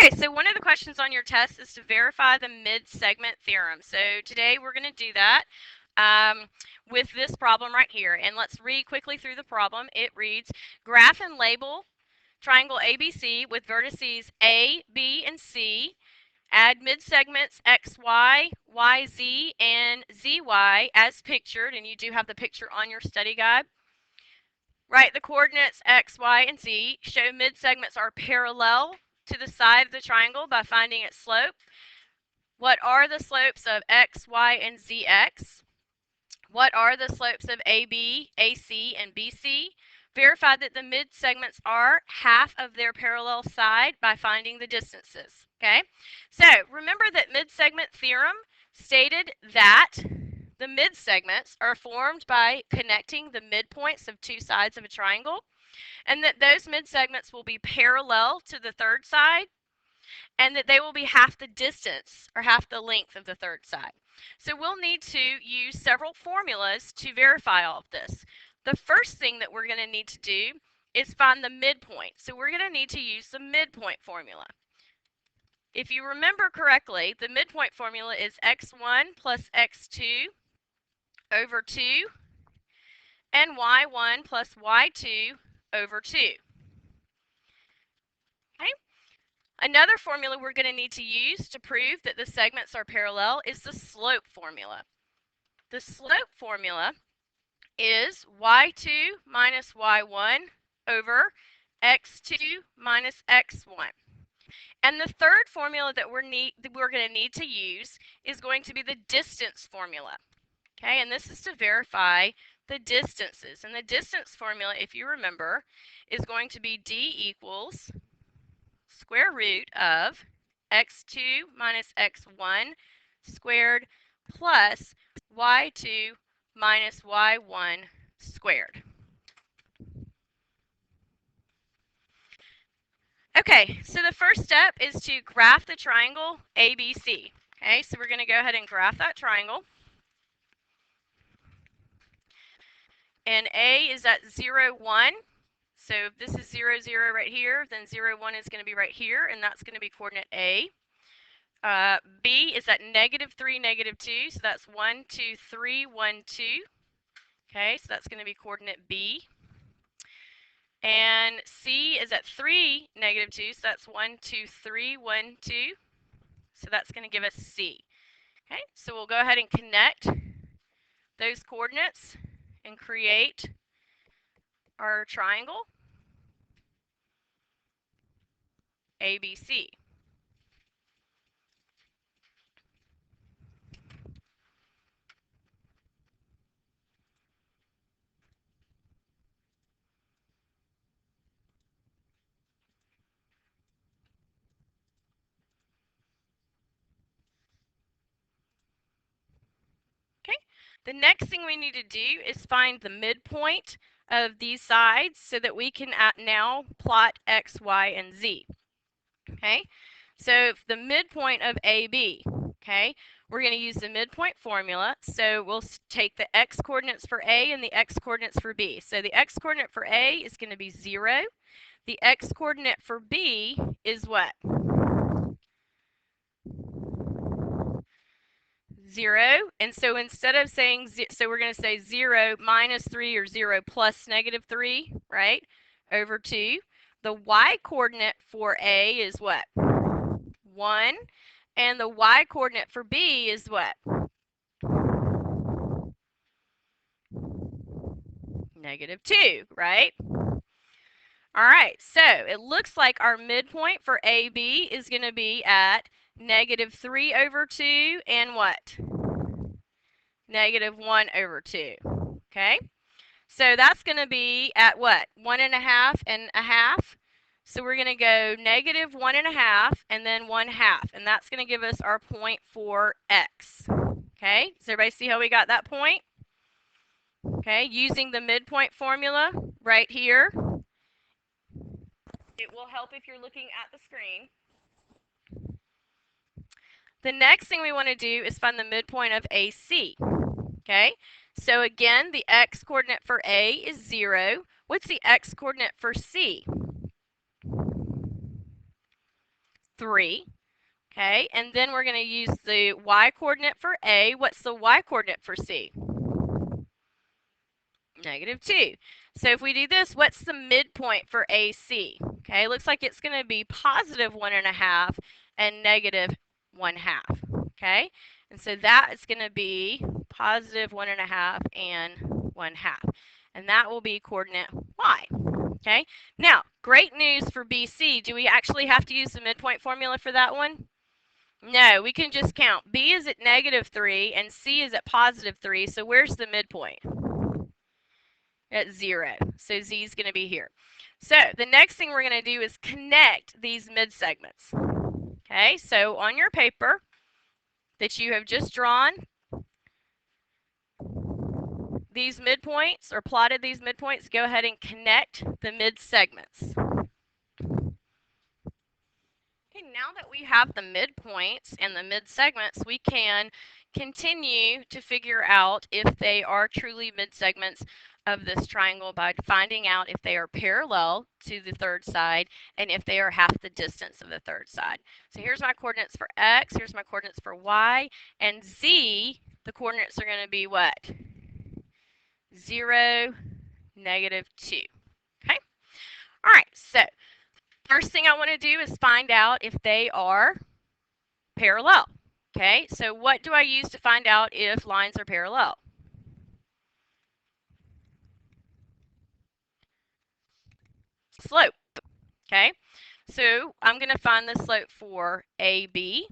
Okay, so one of the questions on your test is to verify the mid-segment theorem. So today we're going to do that with this problem right here. And let's read quickly through the problem. It reads, graph and label triangle ABC with vertices A, B, and C. Add mid-segments XY, YZ, and ZY as pictured. And you do have the picture on your study guide. Write the coordinates X, Y, and Z. Show mid-segments are parallel to the side of the triangle by finding its slope. What are the slopes of X, Y, and ZX? What are the slopes of AB, AC, and BC? Verify that the mid-segments are half of their parallel side by finding the distances. Okay, so remember that mid-segment theorem stated that the mid-segments are formed by connecting the midpoints of two sides of a triangle, and that those mid-segments will be parallel to the third side, and that they will be half the distance or half the length of the third side. So we'll need to use several formulas to verify all of this. The first thing that we're going to need to do is find the midpoint. So we're going to need to use the midpoint formula. If you remember correctly, the midpoint formula is x1 plus x2 over 2 and y1 plus y2 over 2. Okay? Another formula we're going to need to use to prove that the segments are parallel is the slope formula. The slope formula is y2 minus y1 over x2 minus x1. And the third formula that we're going to need to use is going to be the distance formula. Okay, and this is to verify the distances. And the distance formula, if you remember, is going to be d equals square root of x2 minus x1 squared plus y2 minus y1 squared. Okay, so the first step is to graph the triangle ABC. Okay, so we're going to go ahead and graph that triangle. And A is at 0, 1. So if this is 0, 0 right here, then 0, 1 is going to be right here, and that's going to be coordinate A. B is at negative 3, negative 2, so that's 1, 2, 3, 1, 2. Okay, so that's going to be coordinate B. And C is at 3, negative 2, so that's 1, 2, 3, 1, 2. So that's going to give us C. Okay, so we'll go ahead and connect those coordinates and create our triangle ABC. Okay, the next thing we need to do is find the midpoint of these sides so that we can now plot X, Y, and Z. Okay, so the midpoint of AB, okay, we're going to use the midpoint formula. So we'll take the X coordinates for A and the X coordinates for B. So the X coordinate for A is going to be 0. The X coordinate for B is what? 0. And so instead of saying, so we're going to say 0 minus 3 or 0 plus negative 3, right, over 2. The Y coordinate for A is what? 1. And the Y coordinate for B is what? Negative 2, right? All right, so it looks like our midpoint for AB is going to be at negative 3 over 2 and what? Negative 1 over 2. Okay, so that's going to be at what? 1.5 and a half. So we're going to go negative 1.5 and then 1/2, and that's going to give us our point for X. Okay, does everybody see how we got that point? Okay, using the midpoint formula right here. It will help if you're looking at the screen. The next thing we want to do is find the midpoint of AC. Okay, so again, the X coordinate for A is 0. What's the X coordinate for C? 3. Okay, and then we're going to use the y coordinate for A. What's the y coordinate for C? -2. So if we do this, what's the midpoint for AC? Okay, looks like it's going to be positive 1.5 and negative 1/2. Okay, and so that is going to be positive 1.5 and 1/2. And that will be coordinate Y. Okay, now great news for BC. Do we actually have to use the midpoint formula for that one? No, we can just count. B is at -3 and C is at +3. So where's the midpoint? At 0. So Z is going to be here. So the next thing we're going to do is connect these midsegments. Okay, so on your paper that you have just drawn, these midpoints or plotted these midpoints, go ahead and connect the midsegments. Okay, now that we have the midpoints and the midsegments, we can continue to figure out if they are truly midsegments of this triangle by finding out if they are parallel to the third side and if they are half the distance of the third side. So here's my coordinates for X, here's my coordinates for Y, and Z, the coordinates are going to be what? 0, -2. Okay? All right, so first thing I want to do is find out if they are parallel. Okay, so what do I use to find out if lines are parallel? Slope. Okay, so I'm going to find the slope for AB.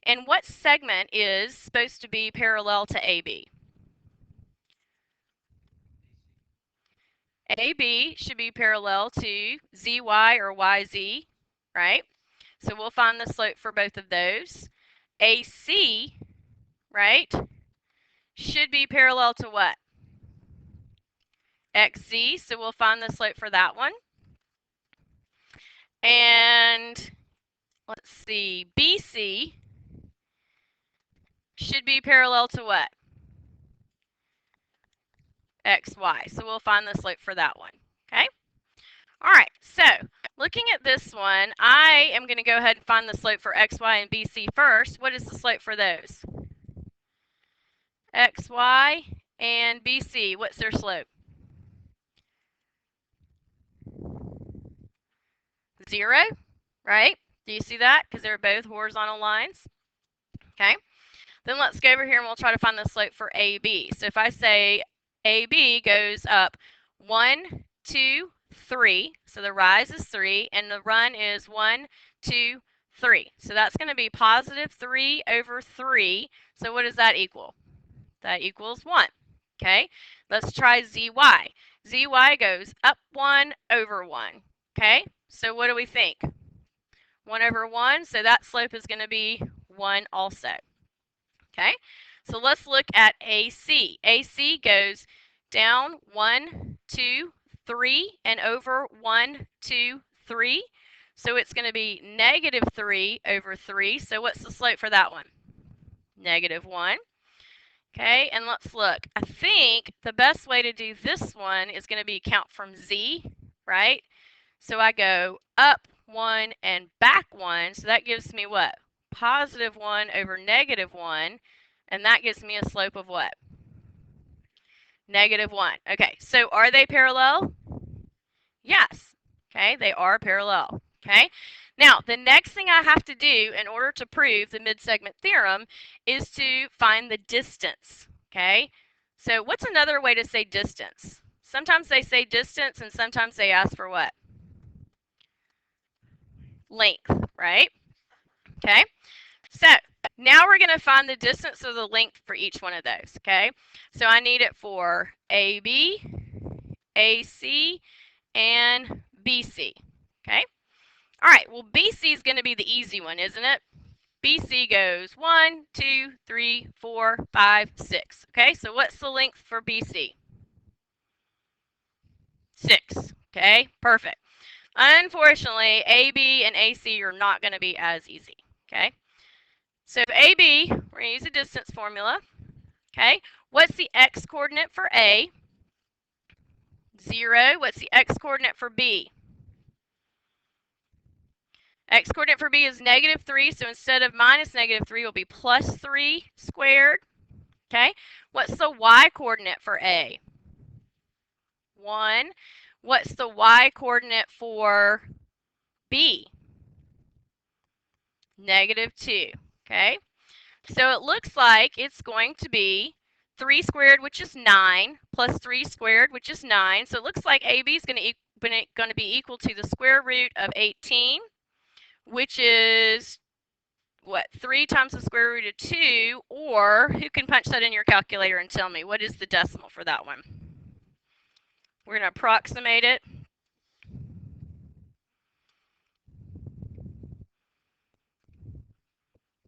And what segment is supposed to be parallel to AB? AB should be parallel to ZY or YZ, right? So we'll find the slope for both of those. AC, right, should be parallel to what? XZ, so we'll find the slope for that one. And let's see, BC should be parallel to what? XY, so we'll find the slope for that one, okay? All right, so looking at this one, I am going to go ahead and find the slope for XY and BC first. What is the slope for those? XY and BC, what's their slope? 0, right? Do you see that? Because they're both horizontal lines. Okay. Then let's go over here and we'll try to find the slope for AB. So if I say AB goes up 1, 2, 3, so the rise is 3, and the run is 1, 2, 3. So that's going to be positive 3 over 3. So what does that equal? That equals 1. Okay. Let's try ZY. ZY goes up 1 over 1. Okay. So what do we think? 1 over 1. So that slope is going to be 1 also. Okay, so let's look at AC. AC goes down 1, 2, 3, and over 1, 2, 3. So it's going to be -3 over 3. So what's the slope for that one? -1. Okay, and let's look. I think the best way to do this one is going to be count from Z, right? So I go up 1 and back 1. So that gives me what? +1 over -1, and that gives me a slope of what? -1. Okay, so are they parallel? Yes. Okay, they are parallel. Okay, now the next thing I have to do in order to prove the midsegment theorem is to find the distance. Okay, so what's another way to say distance? Sometimes they say distance and sometimes they ask for what? Length, right? Okay, so now we're going to find the distance or the length for each one of those, okay? So I need it for AB, AC, and BC, okay? All right, well, BC is going to be the easy one, isn't it? BC goes 1, 2, 3, 4, 5, 6, okay? So what's the length for BC? 6, okay? Perfect. Unfortunately, AB and AC are not going to be as easy, okay? So if AB, we're going to use a distance formula. Okay, what's the x coordinate for A? 0. What's the x coordinate for B? X coordinate for B is -3, so instead of -3, it will be +3 squared. Okay, what's the Y coordinate for A? 1. What's the Y coordinate for B? -2. Okay, so it looks like it's going to be 3 squared, which is 9, plus 3 squared, which is 9. So it looks like AB is going to be equal to the square root of 18, which is what, 3 times the square root of 2, or who can punch that in your calculator and tell me what is the decimal for that one? We're going to approximate it.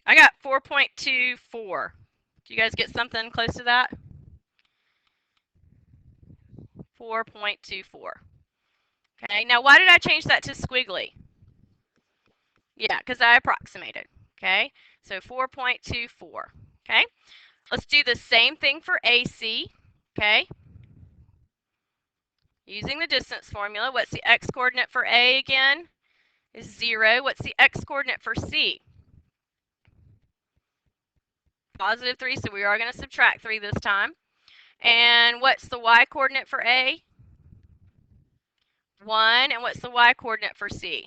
I got 4.24. Do you guys get something close to that? 4.24. Okay, now why did I change that to squiggly? Yeah, because I approximated. Okay, so 4.24. Okay, let's do the same thing for AC. Okay, using the distance formula, what's the x coordinate for A again? Is 0. What's the x coordinate for C? +3, so we are going to subtract 3 this time. And what's the y coordinate for A? 1. And what's the y coordinate for C?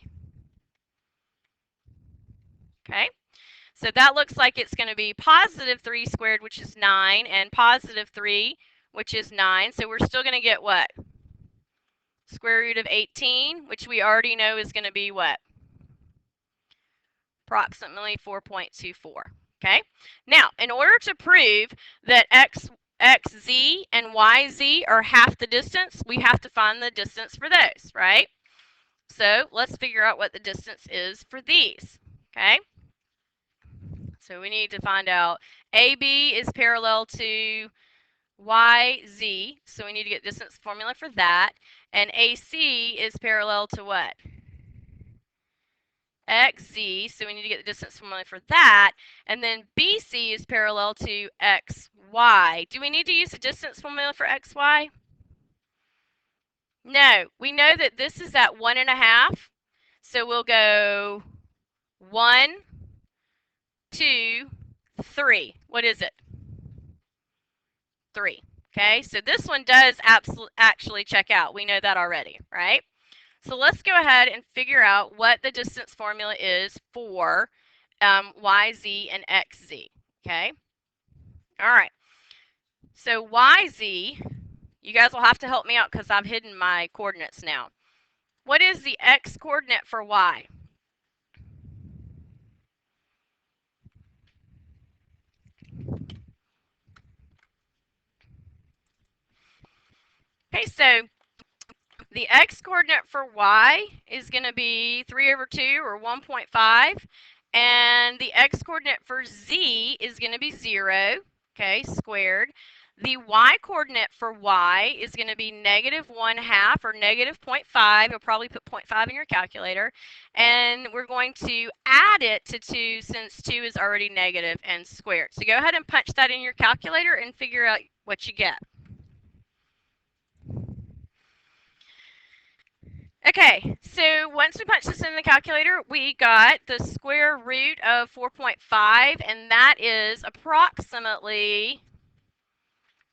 Okay, so that looks like it's going to be +3 squared, which is 9, and +3, which is 9. So we're still going to get what? Square root of 18, which we already know is going to be what? Approximately 4.24. Okay, now in order to prove that xz and yz are half the distance, we have to find the distance for those, right? So let's figure out what the distance is for these. Okay, so we need to find out AB is parallel to YZ, so we need to get distance formula for that. And AC is parallel to what? XZ, so we need to get the distance formula for that. And then BC is parallel to XY. Do we need to use the distance formula for XY? No, we know that this is at 1.5. So we'll go 1, 2, 3. What is it? 3. Okay, so this one does actually check out. We know that already, right? So let's go ahead and figure out what the distance formula is for YZ and XZ. Okay, all right. So YZ, you guys will have to help me out because I've hidden my coordinates now. What is the X coordinate for Y? Okay, so the X coordinate for Y is going to be 3 over 2 or 1.5. And the X coordinate for Z is going to be 0, okay, squared. The Y coordinate for Y is going to be -1/2 or -0.5. You'll probably put 0.5 in your calculator. And we're going to add it to 2 since 2 is already negative and squared. So go ahead and punch that in your calculator and figure out what you get. Okay, so once we punch this in the calculator, we got the square root of 4.5, and that is approximately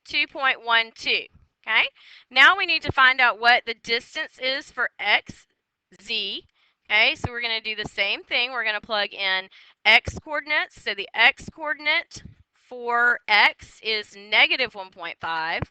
2.12. Okay, now we need to find out what the distance is for xz. Okay, so we're going to do the same thing. We're going to plug in x coordinates. So the x coordinate for x is -1.5.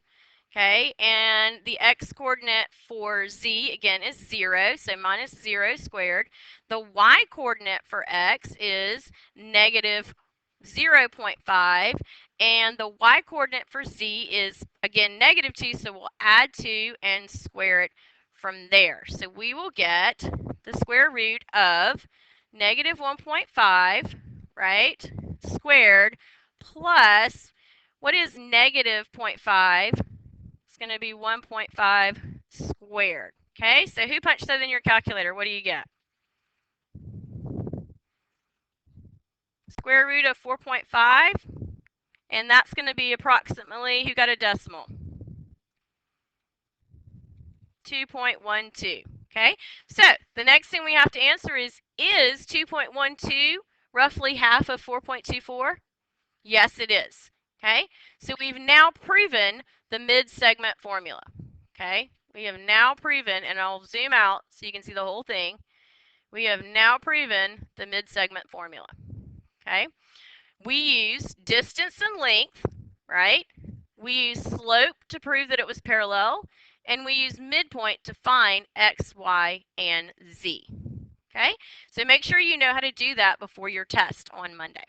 Okay, and the x coordinate for z, again, is 0, so -0 squared. The y coordinate for x is -0.5, and the y coordinate for z is, again, -2, so we'll add 2 and square it from there. So we will get the square root of -1.5, right, squared, plus, what is -0.5? It's going to be 1.5 squared. Okay, so who punched that in your calculator? What do you get? Square root of 4.5, and that's going to be approximately, who got a decimal? 2.12. Okay, so the next thing we have to answer is 2.12 roughly half of 4.24? Yes, it is. Okay, so we've now proven the mid-segment formula. Okay, we have now proven, and I'll zoom out so you can see the whole thing. We have now proven the mid-segment formula. Okay, we use distance and length, right? We use slope to prove that it was parallel, and we use midpoint to find x, y, and z. Okay, so make sure you know how to do that before your test on Monday.